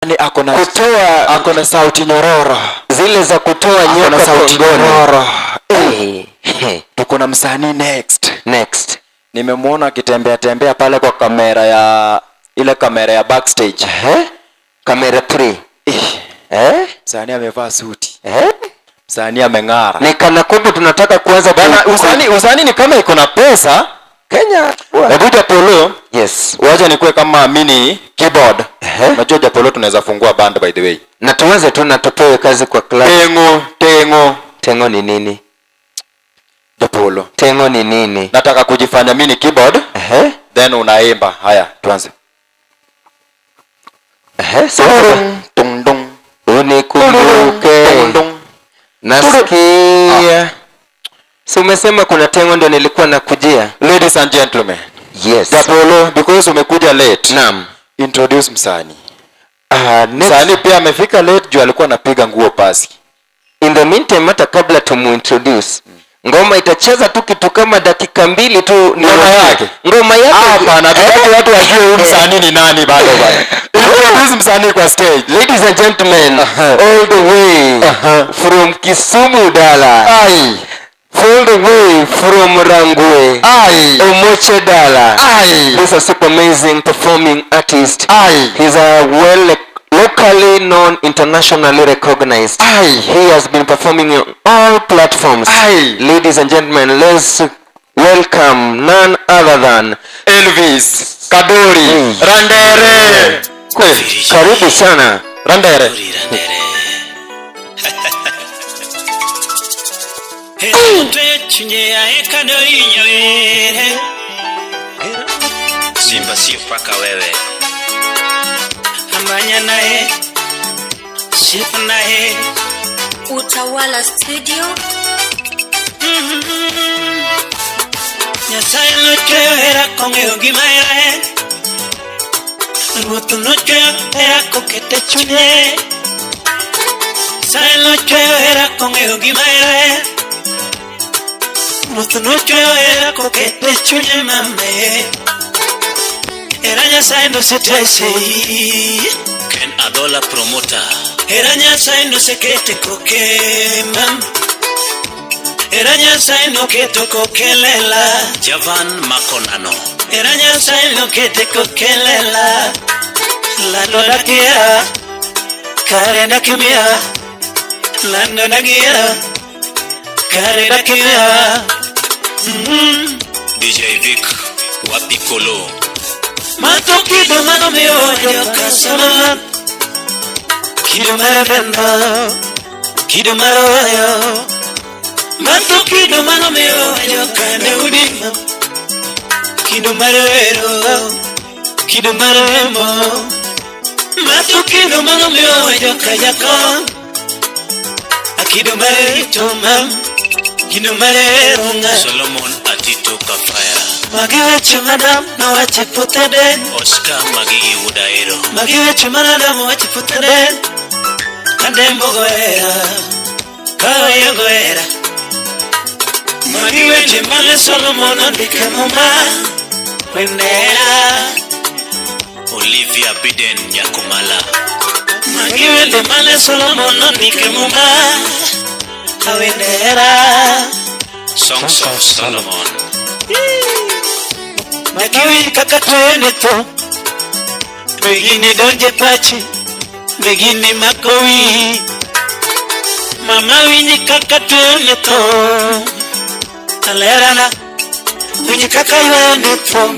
Ni kutoa akona sauti nyororo. Zile za kutoa nyoka sauti nyororo. Tuko na msanii next. Nimemuona akitembea pale kwa kamera ya ile kamera ya backstage. Kamera 3. Msanii amevaa suti. Msanii ameng'ara. Ni kana kwamba tunataka kuanza bana. Usanii ni kama iko na pesa Kenya. Hebu Japolo. Yes. Wacha nikuwe kama mini keyboard. Unajua Japolo tunaweza fungua band by the way. Na tuanze tu na tupewe kazi kwa club. Tengo ni nini? Japolo. Tengo ni nini? Nataka kujifanya mini keyboard. Then unaimba. Haya, tuanze. Tung unikumbuke. Nasikia. Si umesema kuna tengo ndio nilikuwa nakujia. Ladies and gentlemen. Yes. Japolo, because umekuja late. Naam. Introduce msanii. Msanii pia amefika late juu alikuwa anapiga nguo pasi. In the meantime hata kabla tumu-introduce. Ngoma itacheza tu kitu kama dakika 2 tu. Ngoma yake. Hapa na watu wajue huyu msanii ni nani bado bana. Introduce msanii kwa stage. Ladies and gentlemen, all the way from Kisumu Dala. All the way from Rangwe. Omoche Dala. This is a super amazing performing artist. He's a locally known, internationally recognized. He has been performing on all platforms. Ladies and gentlemen, let's welcome none other than Elvis Kadori Randere. Karibu sana Randere. Simba si paka wewe. Ambanya nae. Sifa nae. Utawala Studio. Nyasaye no chera kongeo gimae. Ruto no chera kokete chune. Nyasaye no chera kongeo gimae. Ruto no chera kokete chune mame. Era Nyasaye no se trese. Ken Adola promoter. Era Nyasaye no se kete koke mam. Era Nyasaye no kete kokelela. Javan Makonano. Era Nyasaye no kete kokelela. Lando dakia. Kare dakimia. Lando dakia. Kare dakimia. DJ Vic Wapikolo. Matoki do mano me ojo kasama. Kido marabenda. Kido marayo. Matoki do mano me ojo kane udima. Kido marero. Kido maremo. Matoki do mano me ojo kayako. Akido marito mam. Kido marero nga. Solomon Atito Kafaya. Magiweche madam na wache putade. Oscar Magigi Udairo. Magiweche madam wache putade. Kadembo goera. Kaya goera. Magiweche male Solomon andike mama. Wendera. Olivia Biden Yakumala. Magiweche male Solomon andike mama. Wendera. Songs of Solomon. Magiwi kakatwene to. Begini donje pachi. Begini makowi. Mama wini kakatwene to. Alerana. Wini kakaywene to.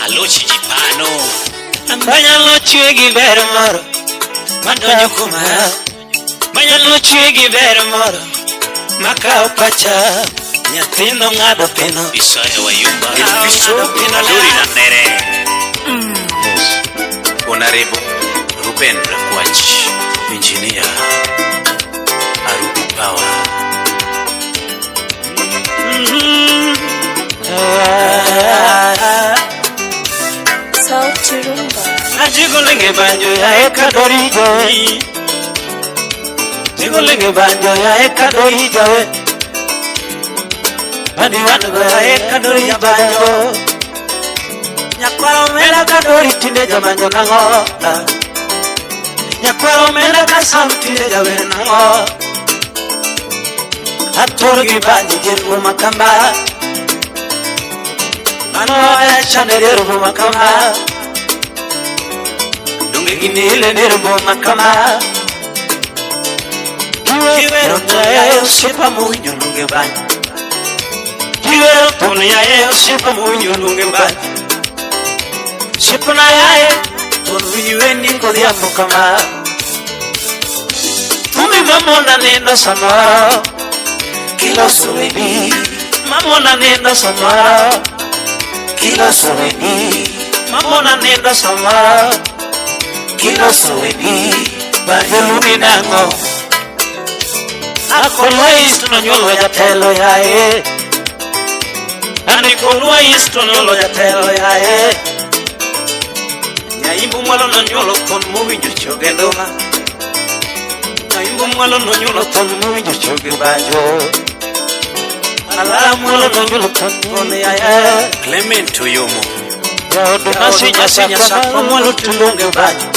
Alochi jipano. Ambanya lochwe gibero moro. Mandonyo kuma. Manya lochwe gibero moro. Makao pacha. Nyatino ngado pino. Isaya Wayumba. Elviso Kadori Randere. Honorable Ruben Rakwachi, Engineer Arubu Power. Sauti Rumba. Ajigolenge banjo ya Ekadori Joe. Jigolenge banjo ya Ekadori Joe. Mani wanu ya Ekadori ya banjo. Nyakwara mela Kadori tinde jamanjo kango. nyakwaro mena ka sauti ya wenango atorgi bani jeru makamba ano ya chanere ru makamba dungi ginile ne ru makamba kiwero ya sipa munyo lunge bani kiwero tono ya sipa munyo lunge bani sipa na ya tono wiwendi kodia mukama tumi mamona nenda sama kilo suweni mamona nenda sama kilo suweni mamona nenda sama kilo suweni bayuni nango akolwais tunanyolo ya telo yae anikolwais tunanyolo ya telo yae nyaimbu mwalo nanyolo ton muwinjo choge ndoma nyaimbu mwalo nanyolo ton muwinjo choge bajo ala mwalo nanyolo ton yae Clement Oyomo yaodo nasinya sako mwalo tulunge bajo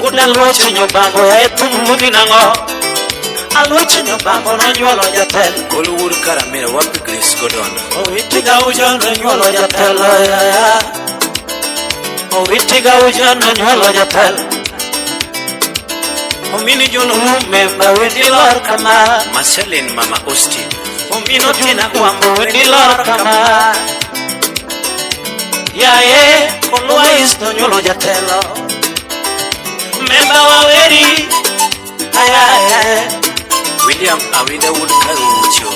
udalwache nyobango yae tumudi nango alwache nyobango nanyolo ya telo Hollywood Karamira wapi Chris Godona owitiga ujana nyolo ya telo ya owitiga ujana nyolo ya telo omini jono memba wedi lor kama Marceline Mama Austin omino tina kwambo wedi lor kama yae kolwais no nyolo ya telo memba waweri ayaye William Awida Wood Karucho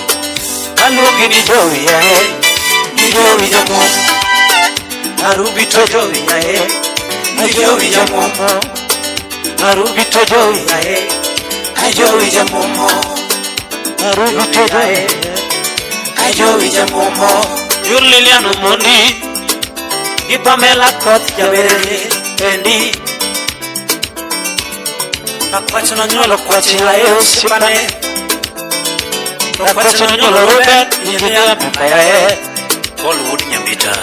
Alugi ni Joey yae ni Joey jamo Arubi to Joey yae ni Joey jamo Arubi to Joey yae ni Joey jamo Arubi to Joey ni Joey jamo Liliano Mondi Ipamela Kot Jabereni Endi Akwacho na nyolo kwa chila eo sipane Akwacho na nyolo Robert Yedea mpaya Hollywood Nyambita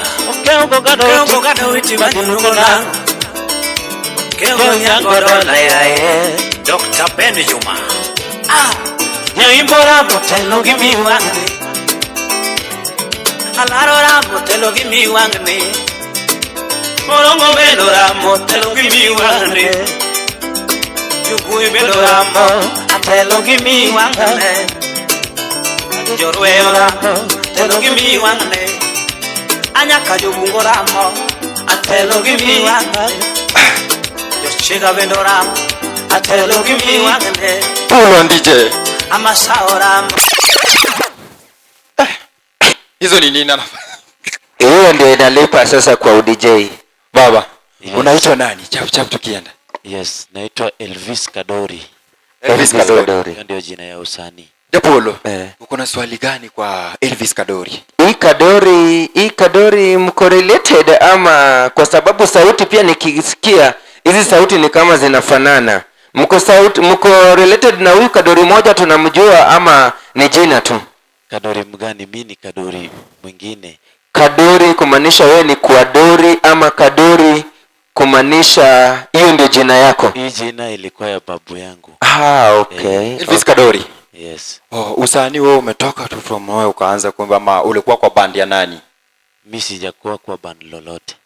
Keo gado witi madinungo na Keo nyangoro na yae Dr. Ben Juma Nyaimbora motelo gimi wangne Alarora motelo gimi wangne Morongo belora motelo gimi wangne Yugui beloramo, atelo gimi wangane. Jorweoramo, atelo gimi wangane. Anyaka yugungoramo, atelo gimi wangane. Yoshega beloramo, atelo gimi wangane. Pulo DJ. Amasaoramo. Hizo ni nini anafanya? Hiyo ndio inalipa sasa kwa DJ. Baba, unaitwa nani? Chap tukienda. Yes, naitwa Elvis Kadori. Elvis Kadori. Hiyo ndio jina ya usanii. Japolo, uko na swali gani kwa Elvis Kadori? Hii Kadori mko related ama kwa sababu sauti pia nikisikia hizi sauti ni kama zinafanana. Mko related na huyu Kadori moja tunamjua ama ni jina tu? Kadori mgani? Mimi ni Kadori mwingine. Kadori kumaanisha wewe ni Kwadori ama Kadori kumaanisha hiyo ndio jina yako? Hii jina ilikuwa ya babu yangu. Okay. Elvis Kadori. Yes. Usanii wewe umetoka tu from nowhere ukaanza kuimba ama ulikuwa kwa band ya nani? Mimi sijakuwa kwa band lolote.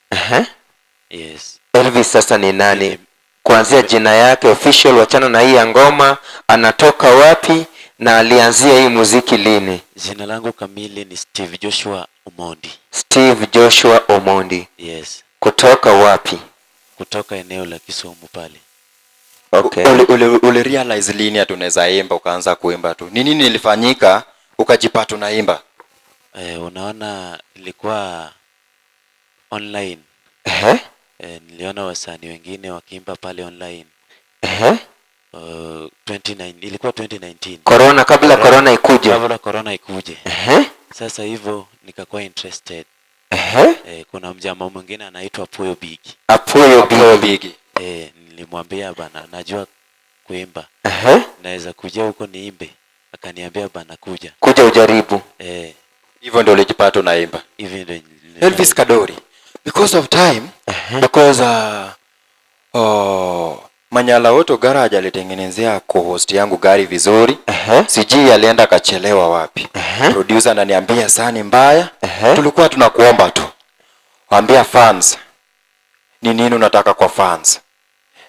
Yes. Elvis sasa ni nani? Kuanzia jina yake official, wachana na hii ya ngoma, anatoka wapi na alianzia hii muziki lini? Jina langu kamili ni Steve Joshua Omondi. Steve Joshua Omondi. Yes. Kutoka wapi? Kutoka eneo la Kisumu pale. Okay. Ule realize lini ati unaweza imba ukaanza kuimba tu? Ni nini ilifanyika ukajipata unaimba? Unaona ilikuwa online. Niliona wasanii wengine wakiimba pale online. 29 ilikuwa 2019. Corona, kabla corona ikuje. Kabla corona ikuje. Sasa hivyo nikakuwa interested. Kuna mjamaa mwingine anaitwa Apoyo Big. Apoyo Big. Nilimwambia bana najua kuimba. Naweza kuja huko niimbe. Akaniambia bana kuja ujaribu. Hivyo ndio ulijipata unaimba. Hivyo ndio. Elvis Kadori, because of time, because Manyala Auto Garage alitengenezea co-host yangu gari vizuri. Sijui alienda kachelewa wapi. Producer ananiambia sani mbaya. Tulikuwa tunakuomba tu. Waambia fans. Ni nini unataka kwa fans?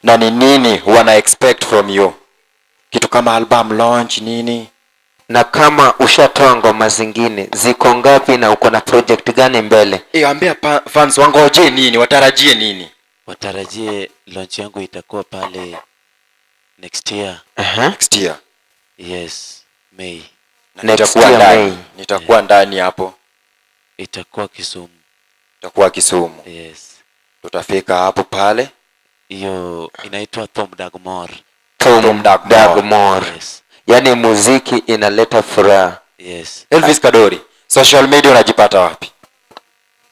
Na ni nini wana expect from you? Kitu kama album launch nini? Na kama ushatoa ngoma zingine, ziko ngapi na uko na project gani mbele? Ambia fans wangoje nini, watarajie nini? Watarajie launch yangu itakuwa pale next year. Next year. Yes, May. Nitakuwa ndani hapo. Itakuwa Kisumu. Itakuwa Kisumu. Yes. Tutafika hapo pale. Hiyo inaitwa Tom Dagmore. Tom Dagmore. Yes. Yaani muziki inaleta furaha. Yes. Elvis Kadori, social media unajipata wapi?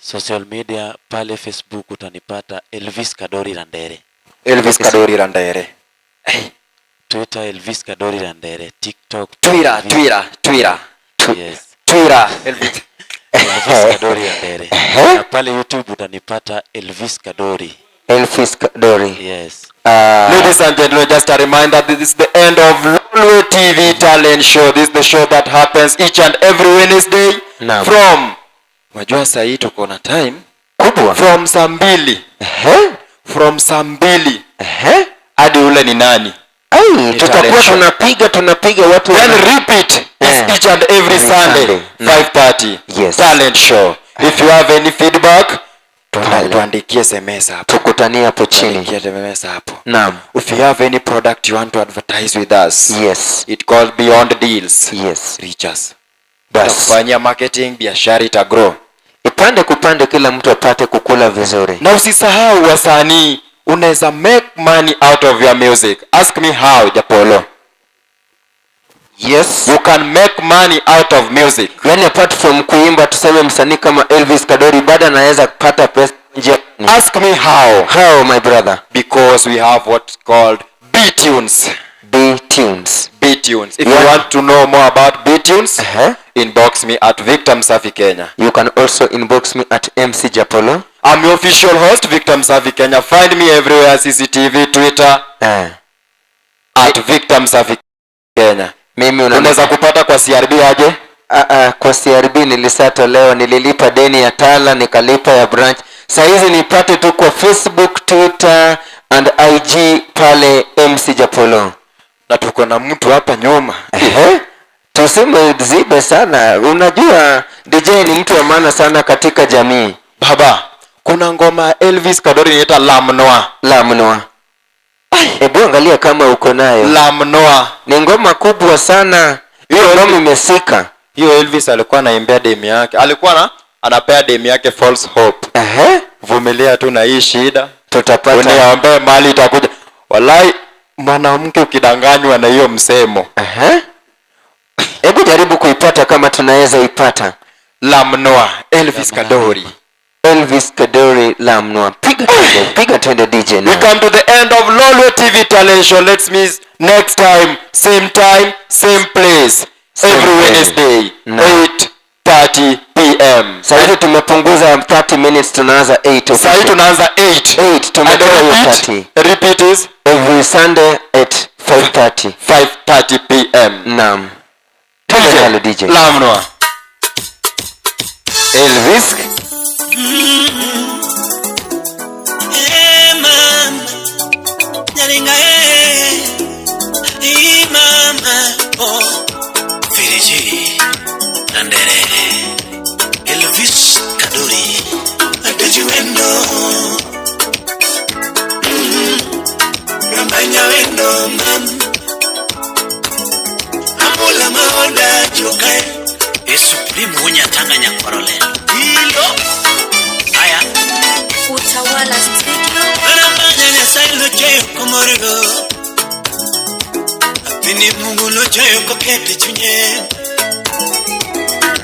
Social media pale Facebook utanipata Elvis Kadori Randere. Elvis Kadori Randere. Twitter Elvis Kadori Randere. TikTok Twitter. Yes. Twitter Elvis Kadori Randere. Na pale YouTube utanipata Elvis Kadori. Elvis Kadori. Yes. Ladies and gentlemen, just a reminder, this is the end of Lolwe TV Talent Show. This is the show that happens each and every Wednesday. From Majua sahi tuko na time kubwa from saa 2. From saa 2 hadi ule ni nani? Tutakuwa tunapiga watu. Then repeat each and every Sunday 5:30. Yes. Talent Show. If you have any feedback, tuandikie SMS hapo. Tukutania hapo chini. Tuandikie SMS hapo. Naam. If you have any product you want to advertise with us. Yes. It called Beyond Deals. Yes. Reach us. Tufanya marketing, biashara itagrow. Ipande kupande kila mtu apate kukula vizuri. Na usisahau wasanii, unaweza make money out of your music. Ask me how, Japolo. Yes. You can make money out of music. Yani apart from kuimba, tuseme msanii kama Elvis Kadori bado anaweza kupata pesa nje. Ask me how. How, my brother? Because we have what's called B-Tunes. B-Tunes. B-Tunes. If you want to know more about B-Tunes, inbox me at Victor Msafi Kenya. You can also inbox me at MC Japolo. I'm your official host, Victor Msafi Kenya. Find me everywhere, CCTV, Twitter, at Victor Msafi Kenya. Mimi unaweza kupata kwa CRB aje? Kwa CRB nilisatolewa, nililipa deni ya Tala, nikalipa ya branch. Saizi nipate tu kwa Facebook, Twitter and IG pale MC Japolo. Na tuko na mtu hapa nyuma. Tuseme zibe sana. Unajua DJ ni mtu wa maana sana katika jamii. Baba, kuna ngoma Elvis Kadori inaitwa Lamnoa. Hebu angalia kama uko nayo. Lamnoa. Ni ngoma kubwa sana. Hiyo ngoma imesika. Hiyo Elvis alikuwa anaimbia demu yake. Alikuwa anapea demu yake false hope. Vumilia tu na hii shida. Tutapata. Uniombe mali itakuja. Wallahi mwanamke ukidanganywa na hiyo msemo. Hebu jaribu kuipata kama tunaweza ipata. Lamnoa, Elvis Kadori. Elvis Kadori Lamnoa. Piga twende DJ now. We come to the end of Lolwe TV Talent Show. Let's meet next time, same place, every Wednesday, 8:30 p.m. Sasa tumepunguza 30 minutes, tunaanza 8. Sasa tunaanza 8. Tumetoa 30. Repeat is every Sunday at 5:30 p.m. Naam. DJ Lamnoa. Elvis. Mama, nyalinga mama, oh, Virigi, Randere, Elvis Kadori, Akajiwendo, Rambanya wendo mama, Amula maoda jokai, Supreme unya tanga nyakorole, hilo, aya. Utawala Studio. Anamanya nyasailo cheyo kumorigo, Atini mungu lo cheyo kokete chunye,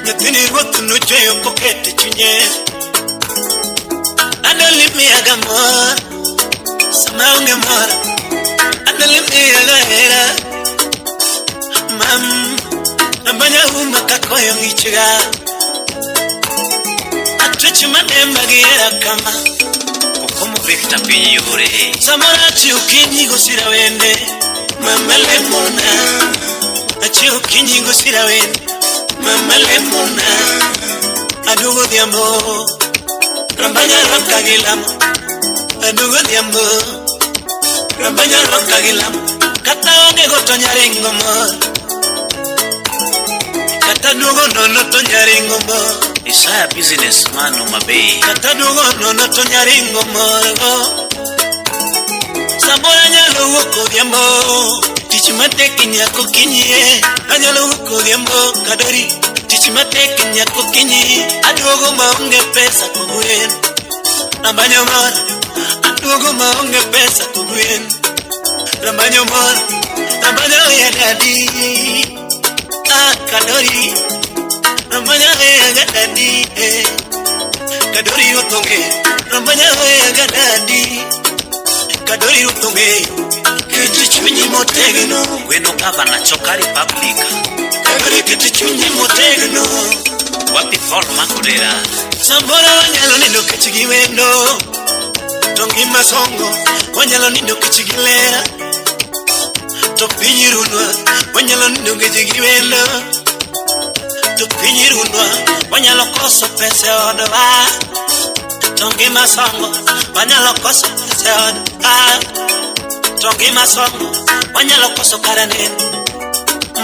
Atini rotu lo cheyo kokete chunye, Adolimi agamora, Samaunge mora, Adolimi agahera, Mam, Nambanya umakakoyo ngichiga, Atuchi mane magiera kama, como Victor Pinyure Samora chiukinyi gosira wende Mama Lemona Chiukinyi gosira wende Mama Lemona Adugo diambo Rambanya rokagilam Adugo diambo Rambanya rokagilam Kata onge gotonyaringo mo Kata dugo nono tonyaringo mo Isaya businessman on my bay Kata dugo nono tonyaringo mo Sabora nyalo woko diambo Tichimate kinyako kinye Anyalo woko diambo kadori Tichimate kinyako kinye Adugo maunge pesa kuguyen Rambanyo mora Adugo maunge pesa kuguyen Rambanyo mora Rambanyo ya daddy Kadori Rambanyo ya daddy Kadori utonge Rambanyo ya daddy Kadori utonge Kiti chunyi motegno Weno gavana chokari public Kadori kiti chunyi motegno Wapi fall makurera Sambora wanyalo nindo kichigi wendo Tongi masongo Wanyalo nindo kichigilera Topinyirunwa Wanyalo nindo kichigi wendo Topinyirunwa Wanyalo koso pese odowa Tongi masongo Wanyalo koso pese odowa Tongi masongo Wanyalo koso karanen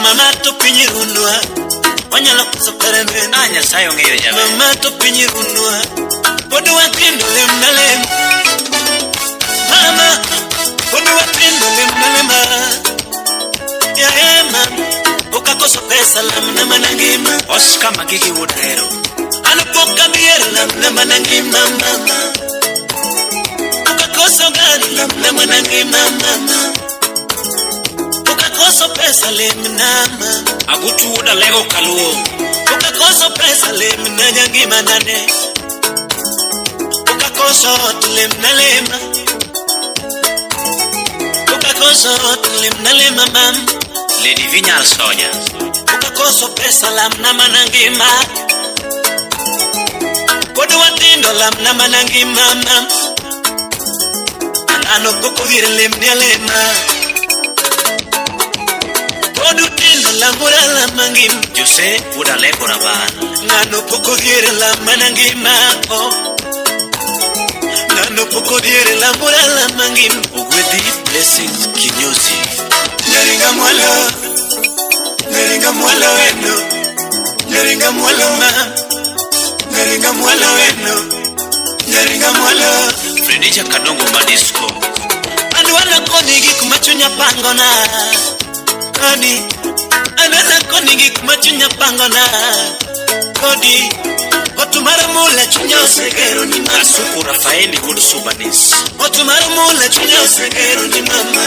Mama topinyirunwa Wanyalo koso karanen Anya sayo ngiyo jabe Mama topinyirunwa Bodo watindo lemnalem Mama Bodo watindo lemnalema Ya ema Ukakoso pesa lamna manangima Oscar Magigi Woodhero Anupoka biere lamna manangima mama Ukakoso gani lamna manangima mama Ukakoso pesa lemna mama Agutu uda lego kaluo Ukakoso pesa lemna nyangima nane Ukakoso lemna lema Ukakoso lemna lema mama Lady Vinyar Sonya Ukakoso pesa lamna manangima Kodo watindo lamna manangima mama Anano poko vire lemnia lema Kodo tindo lamura lamangim Jose uda lebora bana Nano poko vire lamanangima Nano poko vire lamura lamangim Ugwedi blessings kinyozi Neringa mwalo Neringa mwalo weno Neringa mwalo ma Neringa mwalo weno Neringa mwalo Fredija Kadongo Madisco Anwana koni gikumachunya pangona Koni Anwana koni gikumachunya pangona Kodi Otumara mula chunya segero ni mama Asuku Rafaeli Hudu Subanis Otumara mula chunya segero ni mama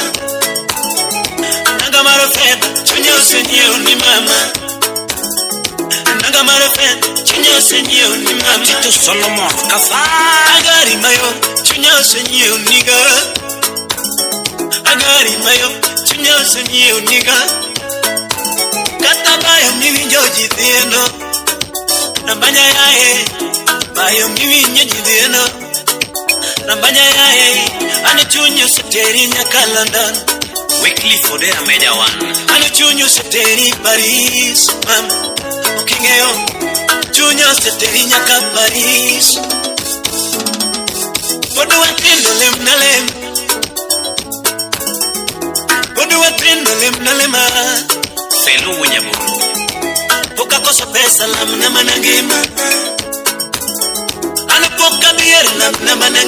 Nagamaro feda chunya senyeo ni mama Nagamaro feda chunya senyeo ni mama Tito Solomon kafa Agari mayo chunya senyeo niga Agari mayo chunya senyeo niga Kata bayo mimi njoji thieno Nambanya yae bayo mimi njoji thieno Nambanya yae ane chunyo seteri nyaka London Weekly for the Amelia one Ane chunyo seteri Paris mama Ukingeo chunyo seteri nyaka Paris Bodo watindo lemnalem Bodo watindo lemnalema Felu Winyamuru Ukakosa pesa lamna manangima Ane poka biere lamna manangima